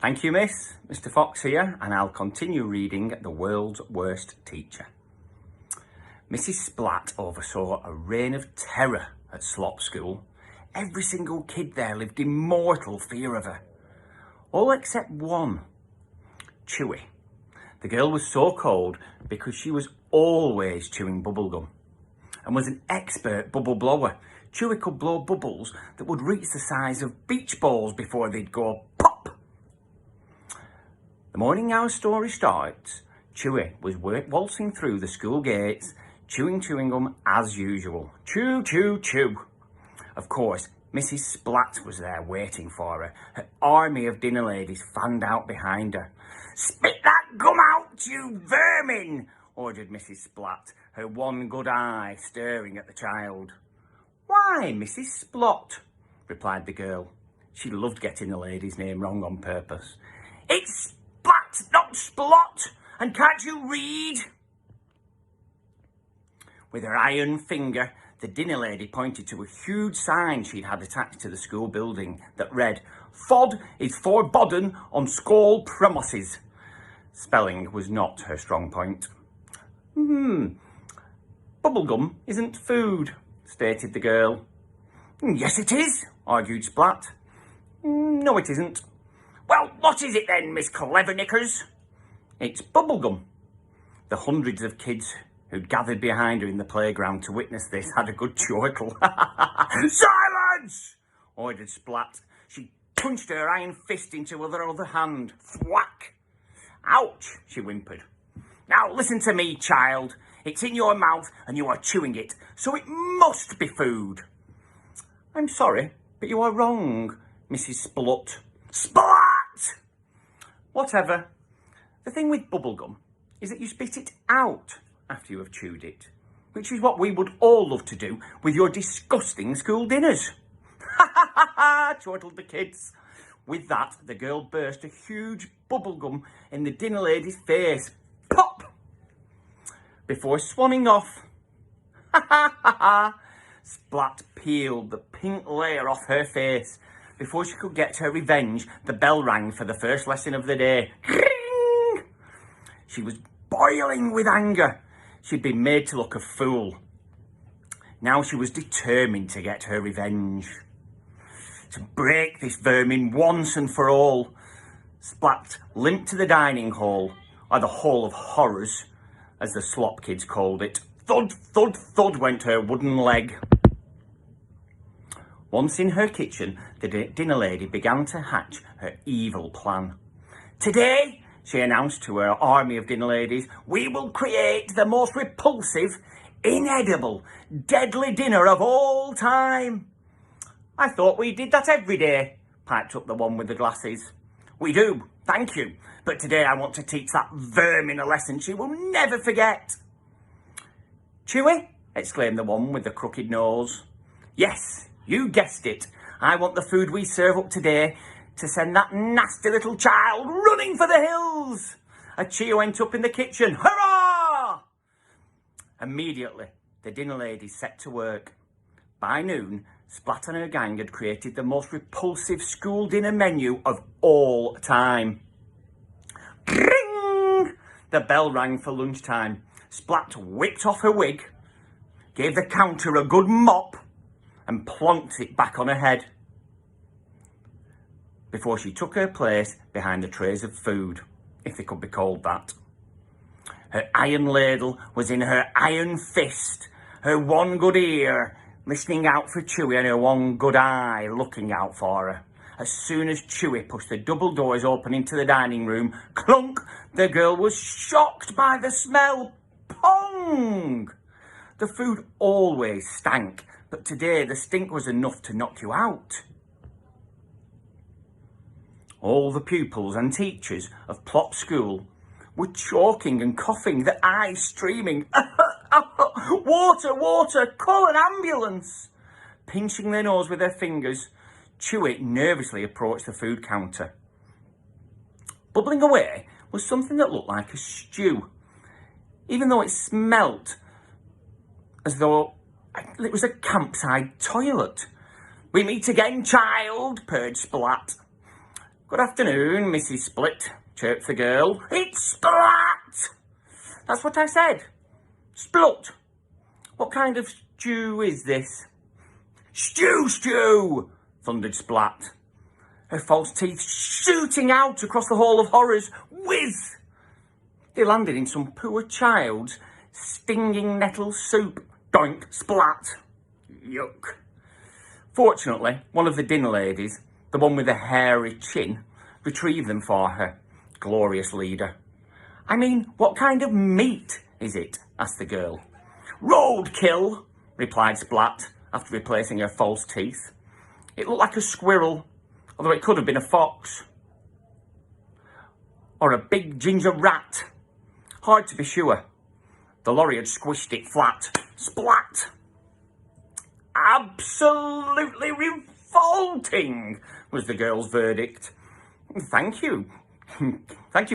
Thank you, miss. Mr. Fox here, and I'll continue reading The World's Worst Teacher. Mrs. Splatt oversaw a reign of terror at Slop School. Every single kid there lived in mortal fear of her. All except one, Chewy. The girl was so called because she was always chewing bubblegum and was an expert bubble blower. Chewy could blow bubbles that would reach the size of beach balls before they'd go pop. The morning our story starts, Chewy was waltzing through the school gates, chewing gum as usual. Chew, chew, chew. Of course, Mrs. Splatt was there waiting for her. Her army of dinner ladies fanned out behind her. "Spit that gum out, you vermin!" ordered Mrs. Splatt, her one good eye staring at the child. "Why, Mrs. Splatt?" replied the girl. She loved getting the lady's name wrong on purpose. "It's Splatt, not Splot, and can't you read?" With her iron finger, the dinner lady pointed to a huge sign she'd had attached to the school building that read, "Fod is forbidden on school premises." Spelling was not her strong point. "Bubblegum isn't food," stated the girl. "Yes, it is," argued Splatt. "No, it isn't." "Well, what is it then, Miss Cleverknickers?" "It's bubblegum." The hundreds of kids who'd gathered behind her in the playground to witness this had a good chuckle. "Silence!" ordered Splatt. She punched her iron fist into her other hand. Thwack! "Ouch!" she whimpered. "Now listen to me, child. It's in your mouth and you are chewing it, so it must be food." "I'm sorry, but you are wrong, Mrs. Splut." "Splat!" "Whatever. The thing with bubblegum is that you spit it out after you have chewed it, which is what we would all love to do with your disgusting school dinners." "Ha ha ha ha!" chortled the kids. With that, the girl burst a huge bubblegum in the dinner lady's face. Pop! Before swanning off, ha ha ha ha! Splat peeled the pink layer off her face. Before she could get her revenge, the bell rang for the first lesson of the day. Ring! She was boiling with anger. She'd been made to look a fool. Now she was determined to get her revenge. To break this vermin once and for all, Splatt limped to the dining hall, or the Hall of Horrors, as the slop kids called it. Thud, thud, thud went her wooden leg. Once in her kitchen, the dinner lady began to hatch her evil plan. "Today," she announced to her army of dinner ladies, "we will create the most repulsive, inedible, deadly dinner of all time." "I thought we did that every day," piped up the one with the glasses. "We do, thank you, but today I want to teach that vermin a lesson she will never forget." "Chewy?" exclaimed the one with the crooked nose. "Yes, you guessed it. I want the food we serve up today to send that nasty little child running for the hills." A cheer went up in the kitchen. Hurrah! Immediately, the dinner ladies set to work. By noon, Splatt and her gang had created the most repulsive school dinner menu of all time. Ring! The bell rang for lunchtime. Splatt whipped off her wig, gave the counter a good mop, and plonked it back on her head before she took her place behind the trays of food, if they could be called that. Her iron ladle was in her iron fist, her one good ear listening out for Chewy and her one good eye looking out for her. As soon as Chewy pushed the double doors open into the dining room, clunk, the girl was shocked by the smell. Pong! The food always stank, but today the stink was enough to knock you out. All the pupils and teachers of Plop School were choking and coughing, their eyes streaming. Water, water, call an ambulance! Pinching their nose with their fingers, Chewy nervously approached the food counter. Bubbling away was something that looked like a stew, even though it smelt as though it was a campsite toilet. "We meet again, child," purred Splatt. Good afternoon, Mrs. Splatt, chirped the girl. It's Splatt! That's what I said. Splut. What kind of stew is this? Stew! Thundered Splatt, her false teeth shooting out across the Hall of Horrors. Whiz! They landed in some poor child's stinging nettle soup. Doink, splat. Yuck. Fortunately, one of the dinner ladies, the one with the hairy chin, retrieved them for her. Glorious leader. I mean, what kind of meat is it? Asked the girl. Roadkill, replied Splatt, after replacing her false teeth. It looked like a squirrel, although it could have been a fox. Or a big ginger rat. Hard to be sure. The lorry had squished it flat. Splat! Absolutely revolting, was the girl's verdict. Thank you. Thank you.